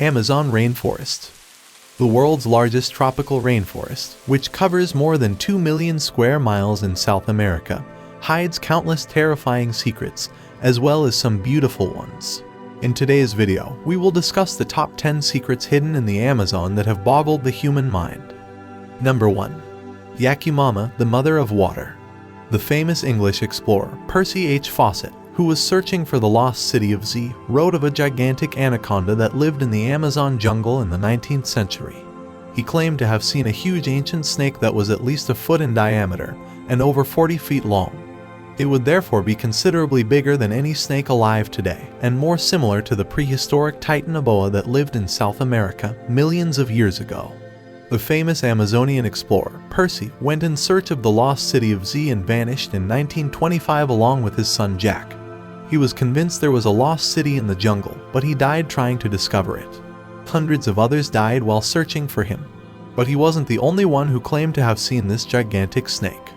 Amazon rainforest. The world's largest tropical rainforest, which covers more than 2 million square miles in South America, hides countless terrifying secrets, as well as some beautiful ones. In today's video, we will discuss the top 10 secrets hidden in the Amazon that have boggled the human mind. Number 1. Yakuma, the Mother of Water. The famous English explorer, Percy H. Fawcett, who was searching for the lost city of Z, wrote of a gigantic anaconda that lived in the Amazon jungle in the 19th century. He claimed to have seen a huge ancient snake that was at least a foot in diameter and over 40 feet long. It would therefore be considerably bigger than any snake alive today, and more similar to the prehistoric titan aboa that lived in South America millions of years ago. The famous Amazonian explorer, Percy, went in search of the lost city of Z and vanished in 1925 along with his son Jack. He was convinced there was a lost city in the jungle, but he died trying to discover it. Hundreds of others died while searching for him. But he wasn't the only one who claimed to have seen this gigantic snake.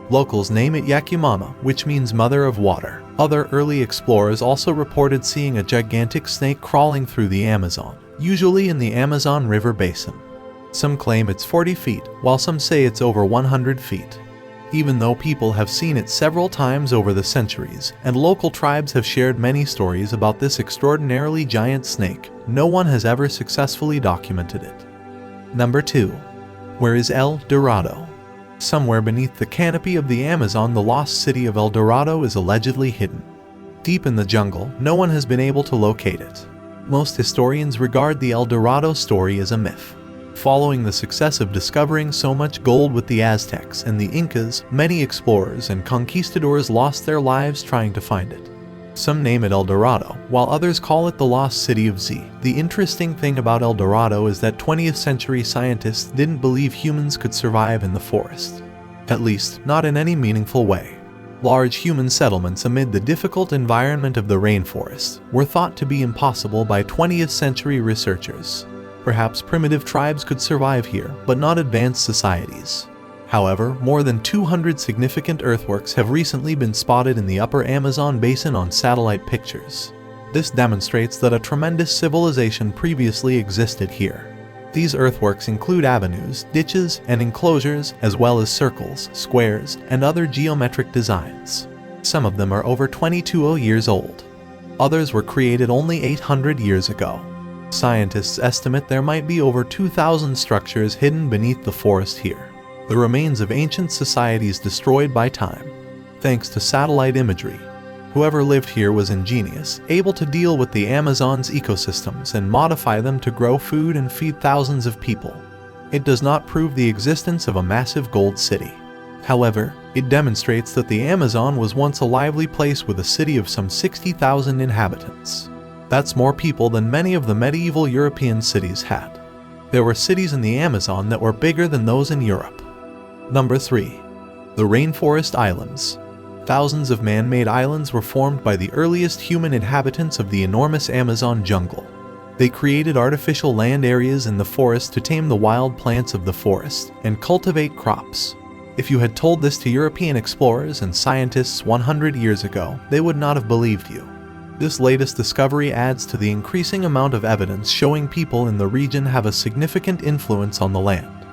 Locals name it Yakuma, which means Mother of Water. Other early explorers also reported seeing a gigantic snake crawling through the Amazon, usually in the Amazon River basin. Some claim it's 40 feet, while some say it's over 100 feet. Even though people have seen it several times over the centuries, and local tribes have shared many stories about this extraordinarily giant snake, no one has ever successfully documented it. Number 2. Where is El Dorado? Somewhere beneath the canopy of the Amazon, the lost city of El Dorado is allegedly hidden. Deep in the jungle, no one has been able to locate it. Most historians regard the El Dorado story as a myth. Following the success of discovering so much gold with the Aztecs and the Incas, many explorers and conquistadors lost their lives trying to find it. Some name it El Dorado, while others call it the lost city of Z. The interesting thing about El Dorado is that 20th century scientists didn't believe humans could survive in the forest. At least, not in any meaningful way. Large human settlements amid the difficult environment of the rainforest were thought to be impossible by 20th century researchers. Perhaps primitive tribes could survive here, but not advanced societies. However, more than 200 significant earthworks have recently been spotted in the upper Amazon basin on satellite pictures. This demonstrates that a tremendous civilization previously existed here. These earthworks include avenues, ditches, and enclosures, as well as circles, squares, and other geometric designs. Some of them are over 22,000 years old. Others were created only 800 years ago. Scientists estimate there might be over 2,000 structures hidden beneath the forest here, the remains of ancient societies destroyed by time. Thanks to satellite imagery, whoever lived here was ingenious, able to deal with the Amazon's ecosystems and modify them to grow food and feed thousands of people. It does not prove the existence of a massive gold city. However, it demonstrates that the Amazon was once a lively place with a city of some 60,000 inhabitants. That's more people than many of the medieval European cities had. There were cities in the Amazon that were bigger than those in Europe. Number 3. The Rainforest Islands. Thousands of man-made islands were formed by the earliest human inhabitants of the enormous Amazon jungle. They created artificial land areas in the forest to tame the wild plants of the forest and cultivate crops. If you had told this to European explorers and scientists 100 years ago, they would not have believed you. This latest discovery adds to the increasing amount of evidence showing people in the region have a significant influence on the land.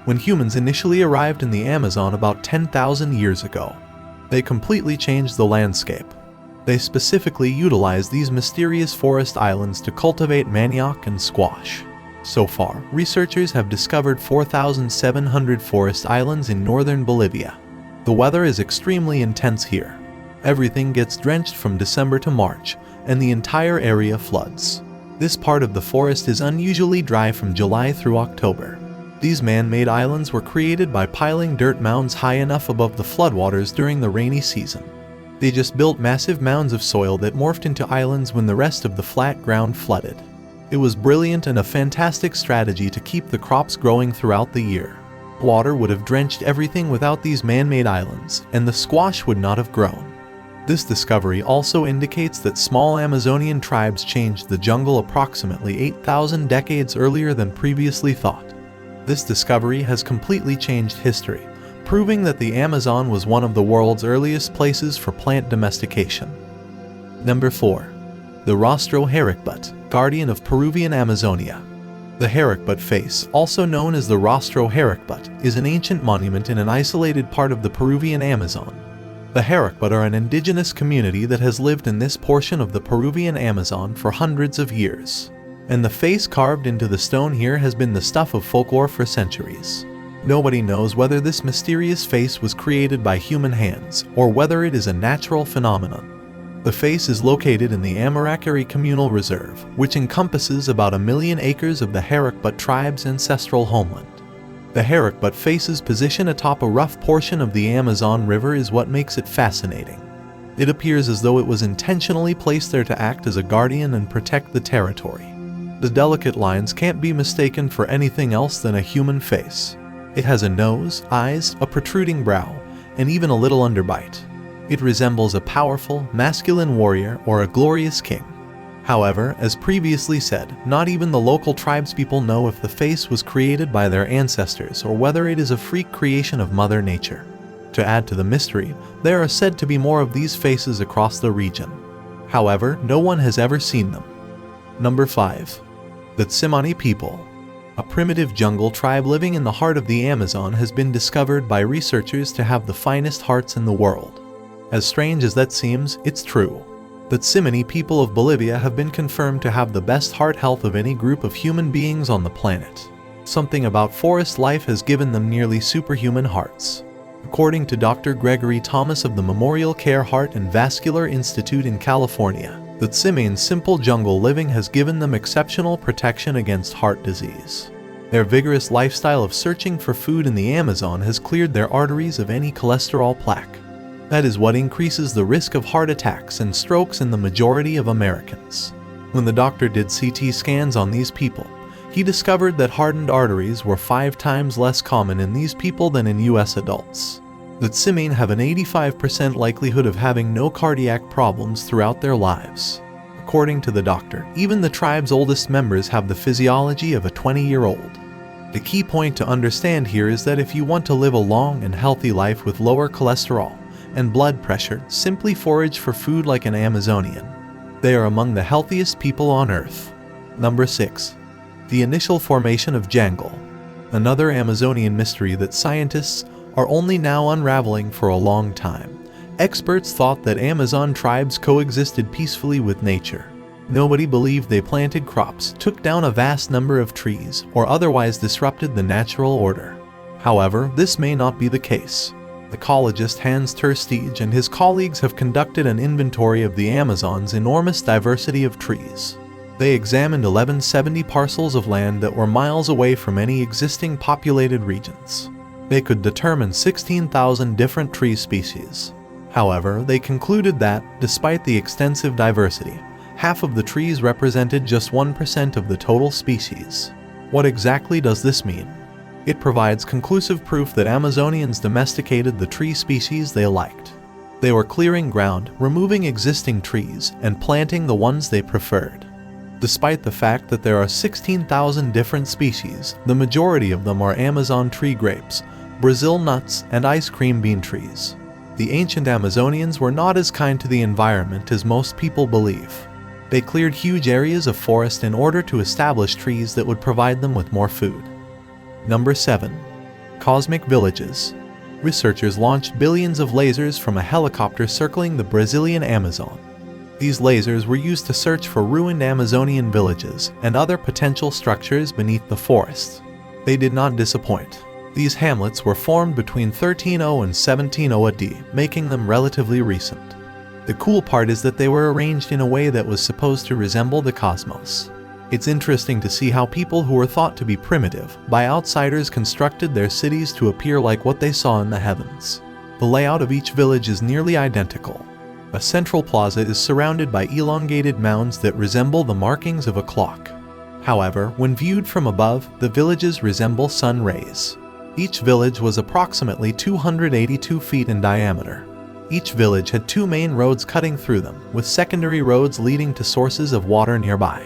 When humans initially arrived in the Amazon about 10,000 years ago, they completely changed the landscape. They specifically utilized these mysterious forest islands to cultivate manioc and squash. So far, researchers have discovered 4,700 forest islands in northern Bolivia. The weather is extremely intense here. Everything gets drenched from December to March, and the entire area floods. This part of the forest is unusually dry from July through October. These man-made islands were created by piling dirt mounds high enough above the floodwaters during the rainy season. They just built massive mounds of soil that morphed into islands when the rest of the flat ground flooded. It was brilliant and a fantastic strategy to keep the crops growing throughout the year. Water would have drenched everything without these man-made islands, and the squash would not have grown. This discovery also indicates that small Amazonian tribes changed the jungle approximately 8,000 decades earlier than previously thought. This discovery has completely changed history, proving that the Amazon was one of the world's earliest places for plant domestication. Number 4. The Rostro herrick butt, guardian of Peruvian Amazonia. The herrick face, also known as the Rostro herrick, is an ancient monument in an isolated part of the Peruvian Amazon. The herrick are an indigenous community that has lived in this portion of the Peruvian Amazon for hundreds of years. And the face carved into the stone here has been the stuff of folklore for centuries. Nobody knows whether this mysterious face was created by human hands or whether it is a natural phenomenon. The face is located in the Amaracari Communal Reserve, which encompasses about 1 million acres of the herrick tribe's ancestral homeland. The herrick face's position atop a rough portion of the Amazon River is what makes it fascinating. It appears as though it was intentionally placed there to act as a guardian and protect the territory. The delicate lines can't be mistaken for anything else than a human face. It has a nose, eyes, a protruding brow, and even a little underbite. It resembles a powerful, masculine warrior or a glorious king. However, as previously said, not even the local tribespeople know if the face was created by their ancestors or whether it is a freak creation of Mother Nature. To add to the mystery, there are said to be more of these faces across the region. However, no one has ever seen them. Number 5. The Tsimani people. A primitive jungle tribe living in the heart of the Amazon has been discovered by researchers to have the finest hearts in the world. As strange as that seems, it's true. The Tsimani people of Bolivia have been confirmed to have the best heart health of any group of human beings on the planet. Something about forest life has given them nearly superhuman hearts. According to Dr. Gregory Thomas of the Memorial Care Heart and Vascular Institute in California, the Tsimani's simple jungle living has given them exceptional protection against heart disease. Their vigorous lifestyle of searching for food in the Amazon has cleared their arteries of any cholesterol plaque. That is what increases the risk of heart attacks and strokes in the majority of Americans. When the doctor did CT scans on these people, he discovered that hardened arteries were 5 times less common in these people than in US adults. The Tsimane have an 85% likelihood of having no cardiac problems throughout their lives. According to the doctor, even the tribe's oldest members have the physiology of a 20-year-old. The key point to understand here is that if you want to live a long and healthy life with lower cholesterol and blood pressure, simply forage for food like an Amazonian. They are among the healthiest people on Earth. Number 6. The initial formation of jangle. Another Amazonian mystery that scientists are only now unraveling for a long time. Experts thought that Amazon tribes coexisted peacefully with nature. Nobody believed they planted crops, took down a vast number of trees, or otherwise disrupted the natural order. However, this may not be the case. Ecologist Hans Terstege and his colleagues have conducted an inventory of the Amazon's enormous diversity of trees. They examined 1170 parcels of land that were miles away from any existing populated regions. They could determine 16,000 different tree species. However, they concluded that, despite the extensive diversity, half of the trees represented just 1% of the total species. What exactly does this mean? It provides conclusive proof that Amazonians domesticated the tree species they liked. They were clearing ground, removing existing trees, and planting the ones they preferred. Despite the fact that there are 16,000 different species, the majority of them are Amazon tree grapes, Brazil nuts, and ice cream bean trees. The ancient Amazonians were not as kind to the environment as most people believe. They cleared huge areas of forest in order to establish trees that would provide them with more food. Number 7. Cosmic villages. Researchers launched billions of lasers from a helicopter circling the Brazilian Amazon. These lasers were used to search for ruined Amazonian villages and other potential structures beneath the forest. They did not disappoint. These hamlets were formed between 1300 and 1700 AD, making them relatively recent. The cool part is that they were arranged in a way that was supposed to resemble the cosmos. It's interesting to see how people who were thought to be primitive by outsiders constructed their cities to appear like what they saw in the heavens. The layout of each village is nearly identical. A central plaza is surrounded by elongated mounds that resemble the markings of a clock. However, when viewed from above, the villages resemble sun rays. Each village was approximately 282 feet in diameter. Each village had 2 main roads cutting through them, with secondary roads leading to sources of water nearby.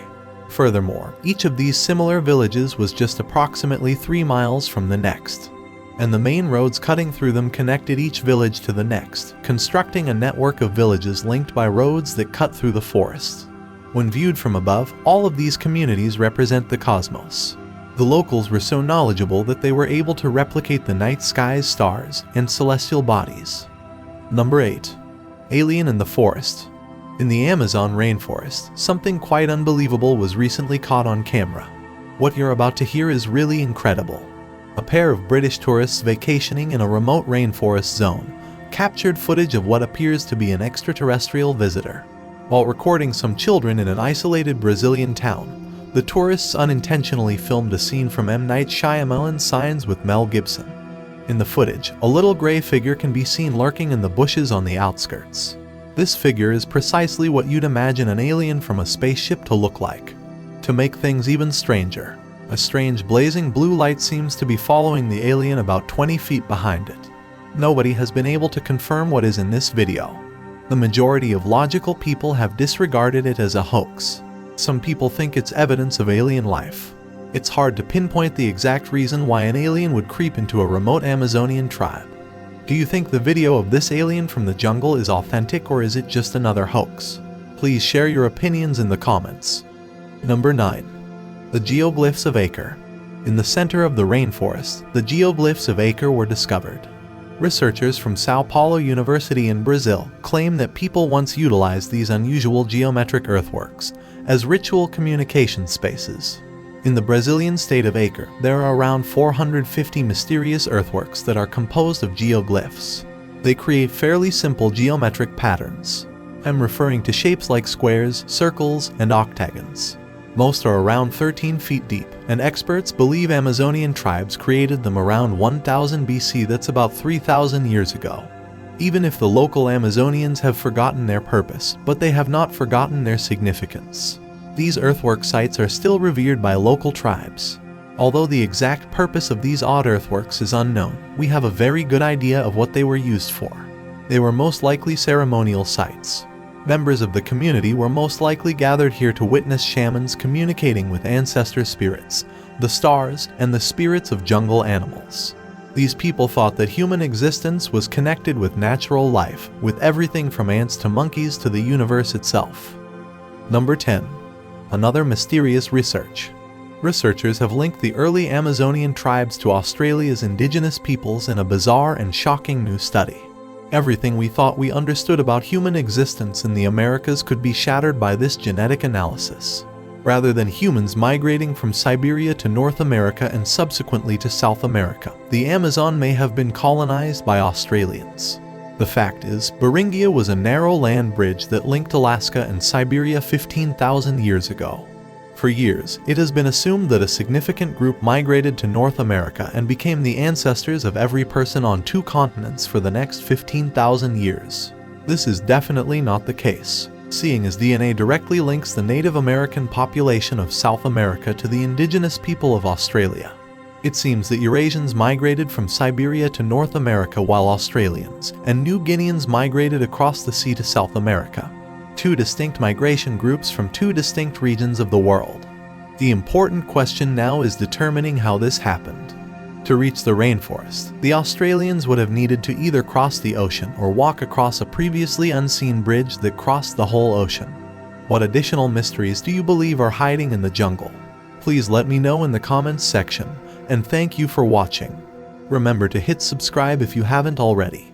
Furthermore, each of these similar villages was just approximately 3 miles from the next, and the main roads cutting through them connected each village to the next, constructing a network of villages linked by roads that cut through the forest. When viewed from above, all of these communities represent the cosmos. The locals were so knowledgeable that they were able to replicate the night sky's stars and celestial bodies. Number 8. Alien in the forest. In the Amazon rainforest, something quite unbelievable was recently caught on camera. What you're about to hear is really incredible. A pair of British tourists vacationing in a remote rainforest zone captured footage of what appears to be an extraterrestrial visitor. While recording some children in an isolated Brazilian town, the tourists unintentionally filmed a scene from M. Night Shyamalan's Signs with Mel Gibson. In the footage, a little gray figure can be seen lurking in the bushes on the outskirts. This figure is precisely what you'd imagine an alien from a spaceship to look like. To make things even stranger, a strange blazing blue light seems to be following the alien about 20 feet behind it. Nobody has been able to confirm what is in this video. The majority of logical people have disregarded it as a hoax. Some people think it's evidence of alien life. It's hard to pinpoint the exact reason why an alien would creep into a remote Amazonian tribe. Do you think the video of this alien from the jungle is authentic, or is it just another hoax? Please share your opinions in the comments. Number 9. The geoglyphs of Acre. In the center of the rainforest, the geoglyphs of Acre were discovered. Researchers from Sao Paulo University in Brazil claim that people once utilized these unusual geometric earthworks as ritual communication spaces. In the Brazilian state of Acre, there are around 450 mysterious earthworks that are composed of geoglyphs. They create fairly simple geometric patterns. I'm referring to shapes like squares, circles, and octagons. Most are around 13 feet deep, and experts believe Amazonian tribes created them around 1000 BC. That's about 3,000 years ago. Even if the local Amazonians have forgotten their purpose, but they have not forgotten their significance. These earthwork sites are still revered by local tribes. Although the exact purpose of these odd earthworks is unknown, we have a very good idea of what they were used for. They were most likely ceremonial sites. Members of the community were most likely gathered here to witness shamans communicating with ancestor spirits, the stars, and the spirits of jungle animals. These people thought that human existence was connected with natural life, with everything from ants to monkeys to the universe itself. Number 10. Another mysterious research. Researchers have linked the early Amazonian tribes to Australia's indigenous peoples in a bizarre and shocking new study. Everything we thought we understood about human existence in the Americas could be shattered by this genetic analysis. Rather than humans migrating from Siberia to North America and subsequently to South America, the Amazon may have been colonized by Australians. The fact is, Beringia was a narrow land bridge that linked Alaska and Siberia 15,000 years ago. For years, it has been assumed that a significant group migrated to North America and became the ancestors of every person on 2 continents for the next 15,000 years. This is definitely not the case, seeing as DNA directly links the Native American population of South America to the indigenous people of Australia. It seems that Eurasians migrated from Siberia to North America while Australians and New Guineans migrated across the sea to South America. 2 distinct migration groups from 2 distinct regions of the world. The important question now is determining how this happened. To reach the rainforest, the Australians would have needed to either cross the ocean or walk across a previously unseen bridge that crossed the whole ocean. What additional mysteries do you believe are hiding in the jungle? Please let me know in the comments section, and thank you for watching. Remember to hit subscribe if you haven't already.